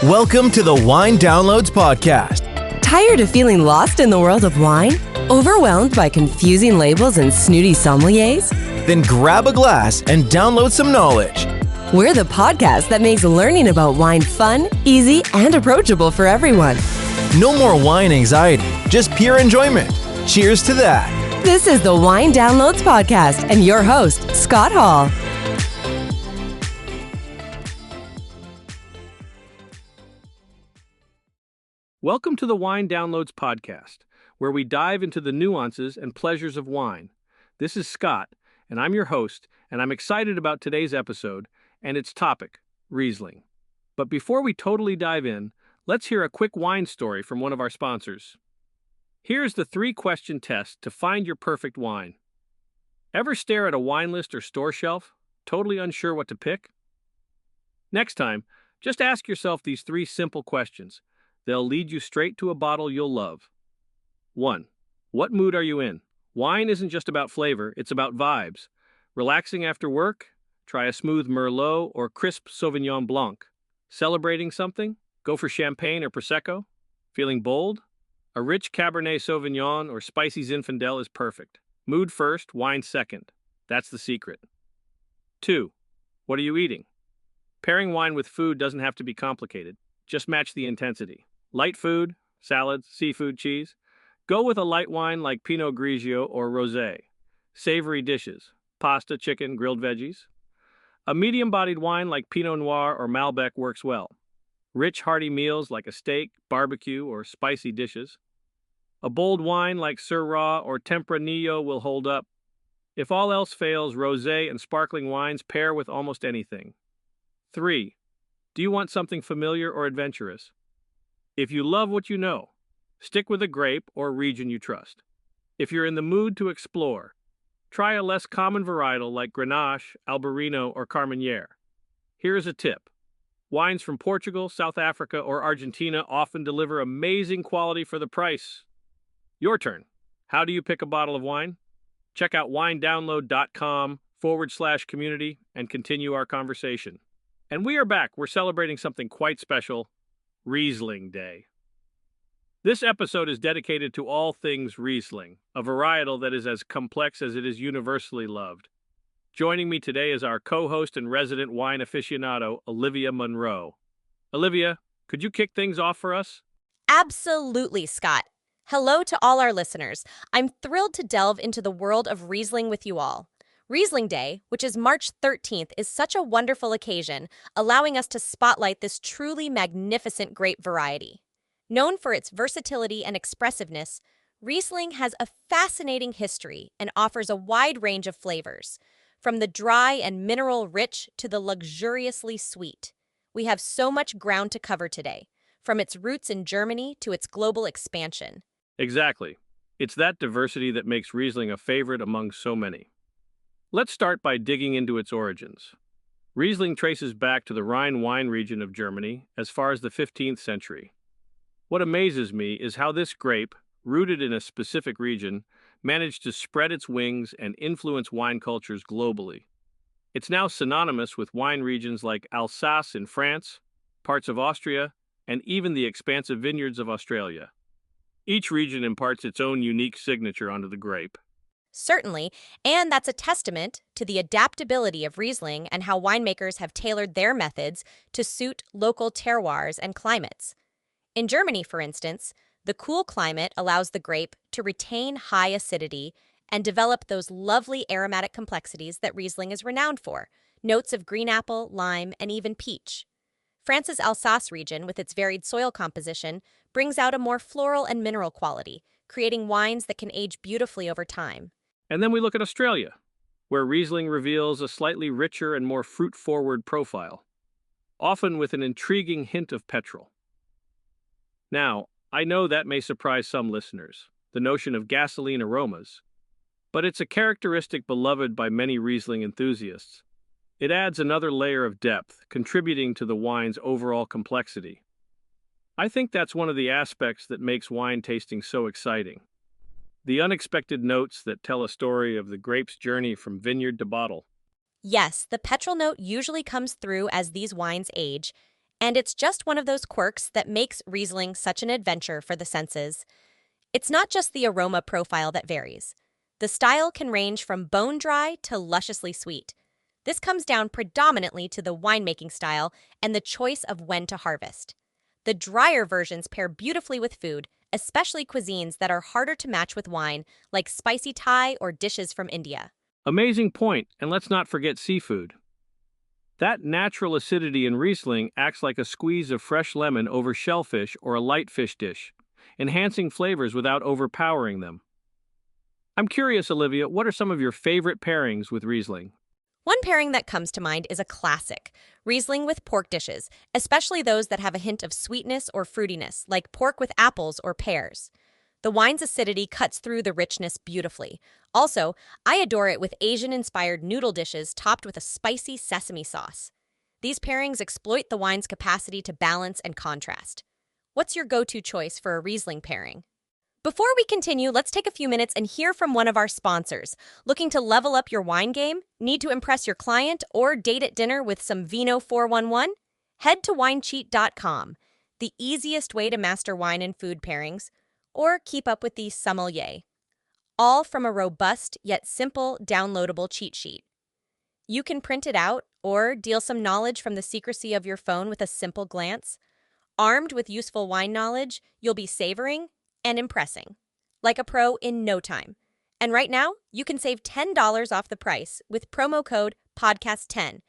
Welcome to the Wine Downloads Podcast. Tired of feeling lost in the world of wine? Overwhelmed by confusing labels and snooty sommeliers? Then grab a glass and download some knowledge. We're the podcast that makes learning about wine fun, easy, and approachable for everyone. No more wine anxiety, just pure enjoyment. Cheers to that. This is the Wine Downloads Podcast and your host, Scott Hall. Welcome to the Wine Downloads Podcast, where we dive into the nuances and pleasures of wine. This is Scott, and I'm your host, and I'm excited about today's episode and its topic, Riesling. But before we totally dive in, let's hear a quick wine story from one of our sponsors. Here's the 3-question test to find your perfect wine. Ever stare at a wine list or store shelf, totally unsure what to pick? Next time, just ask yourself these 3 simple questions. They'll lead you straight to a bottle you'll love. 1. What mood are you in? Wine isn't just about flavor, it's about vibes. Relaxing after work? Try a smooth Merlot or crisp Sauvignon Blanc. Celebrating something? Go for Champagne or Prosecco. Feeling bold? A rich Cabernet Sauvignon or spicy Zinfandel is perfect. Mood first, wine second. That's the secret. 2. What are you eating? Pairing wine with food doesn't have to be complicated. Just match the intensity. Light food, salads, seafood, cheese. Go with a light wine like Pinot Grigio or Rosé. Savory dishes, pasta, chicken, grilled veggies. A medium-bodied wine like Pinot Noir or Malbec works well. Rich, hearty meals like a steak, barbecue, or spicy dishes. A bold wine like Syrah or Tempranillo will hold up. If all else fails, rosé and sparkling wines pair with almost anything. 3. Do you want something familiar or adventurous? If you love what you know, stick with a grape or region you trust. If you're in the mood to explore, try a less common varietal like Grenache, Albarino, or Carmenere. Here's a tip. Wines from Portugal, South Africa, or Argentina often deliver amazing quality for the price. Your turn. How do you pick a bottle of wine? Check out winedownload.com/community and continue our conversation. And we are back. We're celebrating something quite special, Riesling Day. This episode is dedicated to all things Riesling, a varietal that is as complex as it is universally loved. Joining me today is our co-host and resident wine aficionado, Olivia Monroe. Olivia, could you kick things off for us? Absolutely, Scott. Hello to all our listeners. I'm thrilled to delve into the world of Riesling with you all. Riesling Day, which is March 13th, is such a wonderful occasion, allowing us to spotlight this truly magnificent grape variety. Known for its versatility and expressiveness, Riesling has a fascinating history and offers a wide range of flavors, from the dry and mineral-rich to the luxuriously sweet. We have so much ground to cover today, from its roots in Germany to its global expansion. Exactly. It's that diversity that makes Riesling a favorite among so many. Let's start by digging into its origins. Riesling traces back to the Rhine wine region of Germany as far as the 15th century. What amazes me is how this grape, rooted in a specific region, managed to spread its wings and influence wine cultures globally. It's now synonymous with wine regions like Alsace in France, parts of Austria, and even the expansive vineyards of Australia. Each region imparts its own unique signature onto the grape. Certainly, and that's a testament to the adaptability of Riesling and how winemakers have tailored their methods to suit local terroirs and climates. In Germany, for instance, the cool climate allows the grape to retain high acidity and develop those lovely aromatic complexities that Riesling is renowned for, notes of green apple, lime, and even peach. France's Alsace region, with its varied soil composition, brings out a more floral and mineral quality, creating wines that can age beautifully over time. And then we look at Australia, where Riesling reveals a slightly richer and more fruit-forward profile, often with an intriguing hint of petrol. Now, I know that may surprise some listeners, the notion of gasoline aromas, but it's a characteristic beloved by many Riesling enthusiasts. It adds another layer of depth, contributing to the wine's overall complexity. I think that's one of the aspects that makes wine tasting so exciting. The unexpected notes that tell a story of the grape's journey from vineyard to bottle. Yes, the petrol note usually comes through as these wines age, And it's just one of those quirks that makes Riesling such an adventure for the senses. It's not just the aroma profile that varies. The style can range from bone dry to lusciously sweet. This comes down predominantly to the winemaking style and the choice of when to harvest. The drier versions pair beautifully with food, especially cuisines that are harder to match with wine, like spicy Thai or dishes from India. Amazing point, and let's not forget seafood. That natural acidity in Riesling acts like a squeeze of fresh lemon over shellfish or a light fish dish, enhancing flavors without overpowering them. I'm curious, Olivia, what are some of your favorite pairings with Riesling? One pairing that comes to mind is a classic, Riesling with pork dishes, especially those that have a hint of sweetness or fruitiness, like pork with apples or pears. The wine's acidity cuts through the richness beautifully. Also, I adore it with Asian-inspired noodle dishes topped with a spicy sesame sauce. These pairings exploit the wine's capacity to balance and contrast. What's your go-to choice for a Riesling pairing? Before we continue, let's take a few minutes and hear from one of our sponsors. Looking to level up your wine game? Need to impress your client or date at dinner with some Vino 411? Head to winecheat.com, the easiest way to master wine and food pairings, or keep up with the sommelier. All from a robust yet simple downloadable cheat sheet. You can print it out or deal some knowledge from the secrecy of your phone with a simple glance. Armed with useful wine knowledge, you'll be savoring and impressing, like a pro in no time. And right now, you can save $10 off the price with promo code PODCAST10.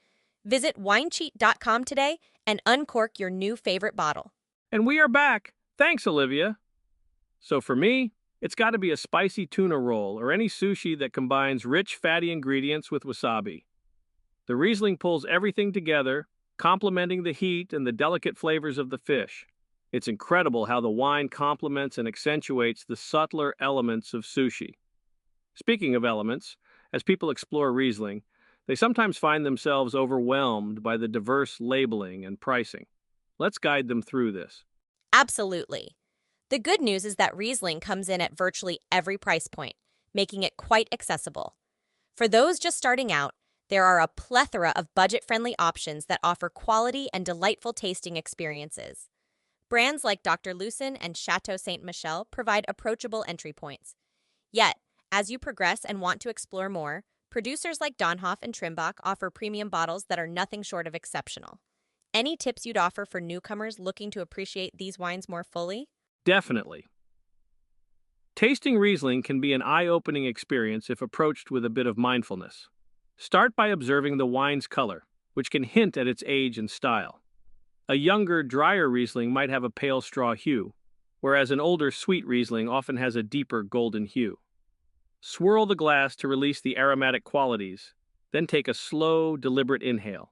Visit winecheat.com today and uncork your new favorite bottle. And we are back. Thanks, Olivia. So for me, it's got to be a spicy tuna roll or any sushi that combines rich, fatty ingredients with wasabi. The Riesling pulls everything together, complementing the heat and the delicate flavors of the fish. It's incredible how the wine complements and accentuates the subtler elements of sushi. Speaking of elements, as people explore Riesling, they sometimes find themselves overwhelmed by the diverse labeling and pricing. Let's guide them through this. Absolutely. The good news is that Riesling comes in at virtually every price point, making it quite accessible. For those just starting out, there are a plethora of budget-friendly options that offer quality and delightful tasting experiences. Brands like Dr. Lucin and Chateau Saint Michel provide approachable entry points. Yet, as you progress and want to explore more, producers like Donhoff and Trimbach offer premium bottles that are nothing short of exceptional. Any tips you'd offer for newcomers looking to appreciate these wines more fully? Definitely. Tasting Riesling can be an eye-opening experience if approached with a bit of mindfulness. Start by observing the wine's color, which can hint at its age and style. A younger, drier Riesling might have a pale straw hue, whereas an older, sweet Riesling often has a deeper golden hue. Swirl the glass to release the aromatic qualities, then take a slow, deliberate inhale.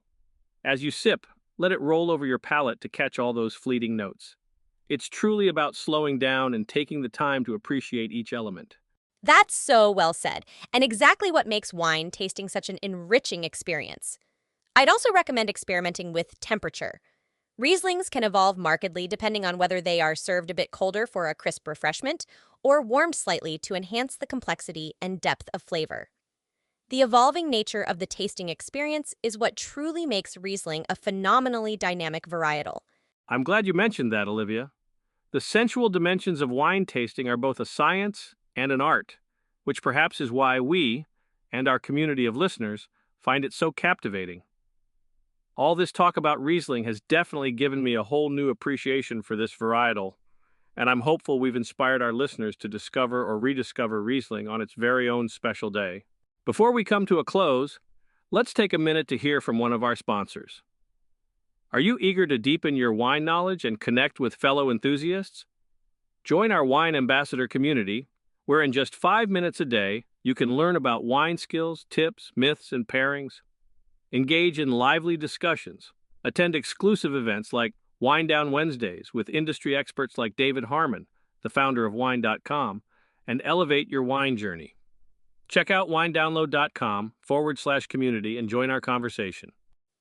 As you sip, let it roll over your palate to catch all those fleeting notes. It's truly about slowing down and taking the time to appreciate each element. That's so well said, and exactly what makes wine tasting such an enriching experience. I'd also recommend experimenting with temperature. Rieslings can evolve markedly depending on whether they are served a bit colder for a crisp refreshment or warmed slightly to enhance the complexity and depth of flavor. The evolving nature of the tasting experience is what truly makes Riesling a phenomenally dynamic varietal. I'm glad you mentioned that, Olivia. The sensual dimensions of wine tasting are both a science and an art, which perhaps is why we, and our community of listeners, find it so captivating. All this talk about Riesling has definitely given me a whole new appreciation for this varietal, and I'm hopeful we've inspired our listeners to discover or rediscover Riesling on its very own special day. Before we come to a close, let's take a minute to hear from one of our sponsors. Are you eager to deepen your wine knowledge and connect with fellow enthusiasts? Join our wine ambassador community, where in just 5 minutes a day, you can learn about wine skills, tips, myths, and pairings. Engage in lively discussions. Attend exclusive events like Wine Down Wednesdays with industry experts like David Harmon, the founder of wine.com, and elevate your wine journey. Check out winedownload.com/community and join our conversation.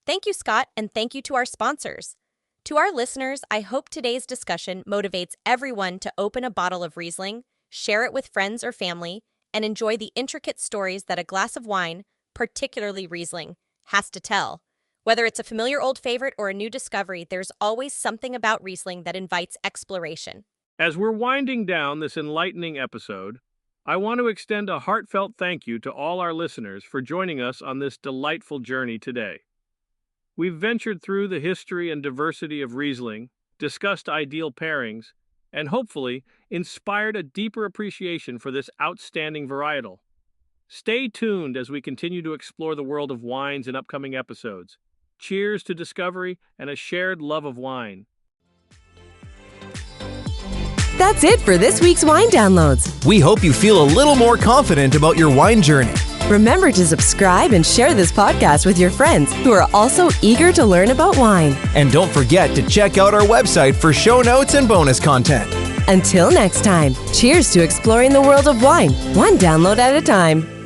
Thank you, Scott, and thank you to our sponsors. To our listeners, I hope today's discussion motivates everyone to open a bottle of Riesling, share it with friends or family, and enjoy the intricate stories that a glass of wine, particularly Riesling, has to tell. Whether it's a familiar old favorite or a new discovery, there's always something about Riesling that invites exploration. As we're winding down this enlightening episode, I want to extend a heartfelt thank you to all our listeners for joining us on this delightful journey today. We've ventured through the history and diversity of Riesling, discussed ideal pairings, and hopefully inspired a deeper appreciation for this outstanding varietal. Stay tuned as we continue to explore the world of wines in upcoming episodes. Cheers to discovery and a shared love of wine. That's it for this week's Wine Downloads. We hope you feel a little more confident about your wine journey. Remember to subscribe and share this podcast with your friends who are also eager to learn about wine. And don't forget to check out our website for show notes and bonus content. Until next time, cheers to exploring the world of wine, one download at a time.